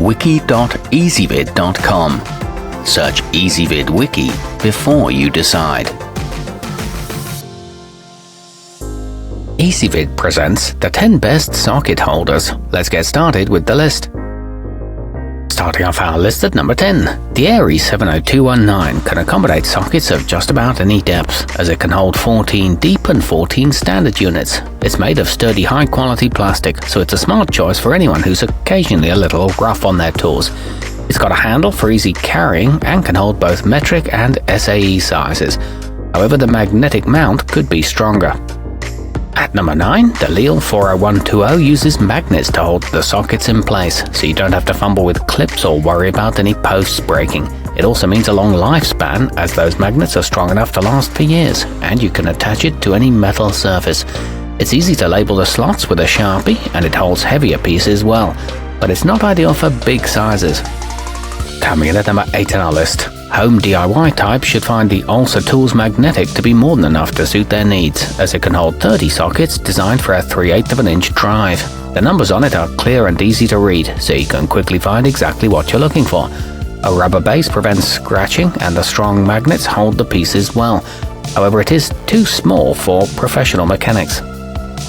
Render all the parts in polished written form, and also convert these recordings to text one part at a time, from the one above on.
wiki.easybib.com. Search Ezvid Wiki before you decide. Easybib presents the 10 best socket holders. Let's get started with the list. Starting off our list at number 10, the Airy 70219 can accommodate sockets of just about any depth, as it can hold 14 deep and 14 standard units. It's made of sturdy high-quality plastic, so it's a smart choice for anyone who's occasionally a little rough on their tools. It's got a handle for easy carrying and can hold both metric and SAE sizes. However, the magnetic mount could be stronger. At number 9, the Lille 40120 uses magnets to hold the sockets in place, so you don't have to fumble with clips or worry about any posts breaking. It also means a long lifespan, as those magnets are strong enough to last for years, and you can attach it to any metal surface. It's easy to label the slots with a Sharpie, and it holds heavier pieces well, but it's not ideal for big sizes. Coming in at number 8 on our list, home DIY type should find the Olsa Tools Magnetic to be more than enough to suit their needs, as it can hold 30 sockets designed for a 3/8 of an inch drive. The numbers on it are clear and easy to read, so you can quickly find exactly what you're looking for. A rubber base prevents scratching, and the strong magnets hold the pieces well. However, it is too small for professional mechanics.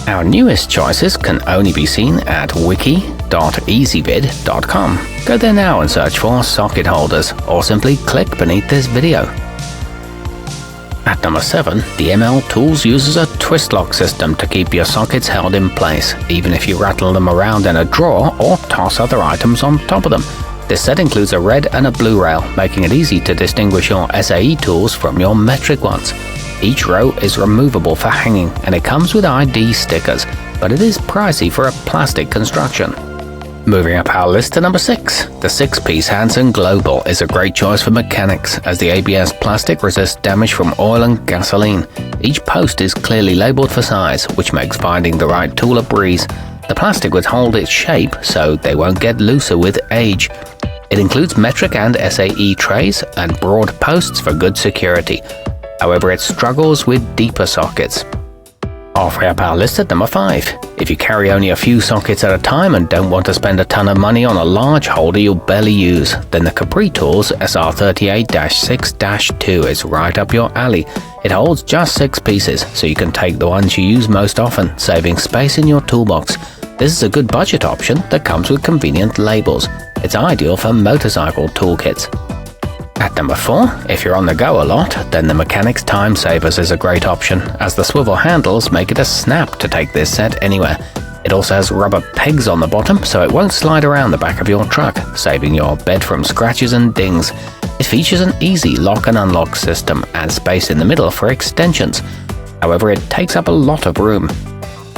Our newest choices can only be seen at wiki.easybib.com. Go there now and search for socket holders, or simply click beneath this video. At number 7, the ML Tools uses a twist lock system to keep your sockets held in place, even if you rattle them around in a drawer or toss other items on top of them. This set includes a red and a blue rail, making it easy to distinguish your SAE tools from your metric ones. Each row is removable for hanging, and it comes with ID stickers, but it is pricey for a plastic construction. Moving up our list to number 6, the 6-piece Hansen Global is a great choice for mechanics, as the ABS plastic resists damage from oil and gasoline. Each post is clearly labeled for size, which makes finding the right tool a breeze. The plastic would hold its shape, so they won't get looser with age. It includes metric and SAE trays and broad posts for good security. However, it struggles with deeper sockets. Halfway up our list at number 5. If you carry only a few sockets at a time and don't want to spend a ton of money on a large holder you'll barely use, then the Capri Tools SR38-6-2 is right up your alley. It holds just 6 pieces, so you can take the ones you use most often, saving space in your toolbox. This is a good budget option that comes with convenient labels. It's ideal for motorcycle toolkits. At number 4, if you're on the go a lot, then the Mechanics Time Savers is a great option, as the swivel handles make it a snap to take this set anywhere. It also has rubber pegs on the bottom, so it won't slide around the back of your truck, saving your bed from scratches and dings. It features an easy lock and unlock system and space in the middle for extensions. However, it takes up a lot of room.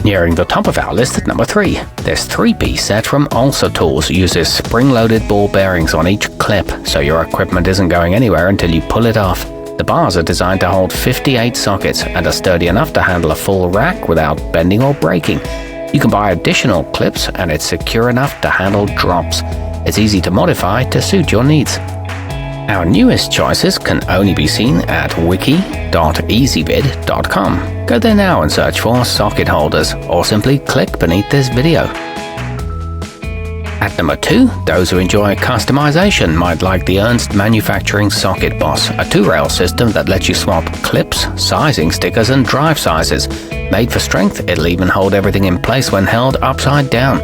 Nearing the top of our list at number 3, this 3-piece set from Olsa Tools uses spring-loaded ball bearings on each clip, so your equipment isn't going anywhere until you pull it off. The bars are designed to hold 58 sockets and are sturdy enough to handle a full rack without bending or breaking. You can buy additional clips, and it's secure enough to handle drops. It's easy to modify to suit your needs. Our newest choices can only be seen at wiki.easybib.com. Go there now and search for socket holders, or simply click beneath this video. At number 2, those who enjoy customization might like the Ernst Manufacturing Socket Boss, a 2-rail system that lets you swap clips, sizing stickers, and drive sizes. Made for strength, it'll even hold everything in place when held upside down.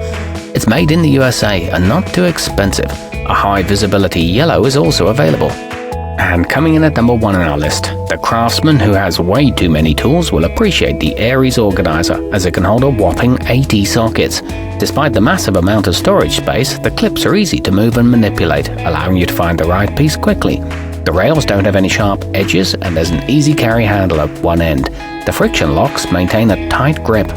It's made in the USA and not too expensive. A high visibility yellow is also available. And coming in at number 1 on our list, the craftsman who has way too many tools will appreciate the Aries Organizer, as it can hold a whopping 80 sockets. Despite the massive amount of storage space, the clips are easy to move and manipulate, allowing you to find the right piece quickly. The rails don't have any sharp edges, and there's an easy carry handle at one end. The friction locks maintain a tight grip.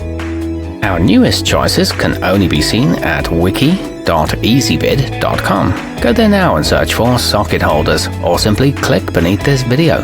Our newest choices can only be seen at wiki.easybib.com. Go there now and search for socket holders, or simply click beneath this video.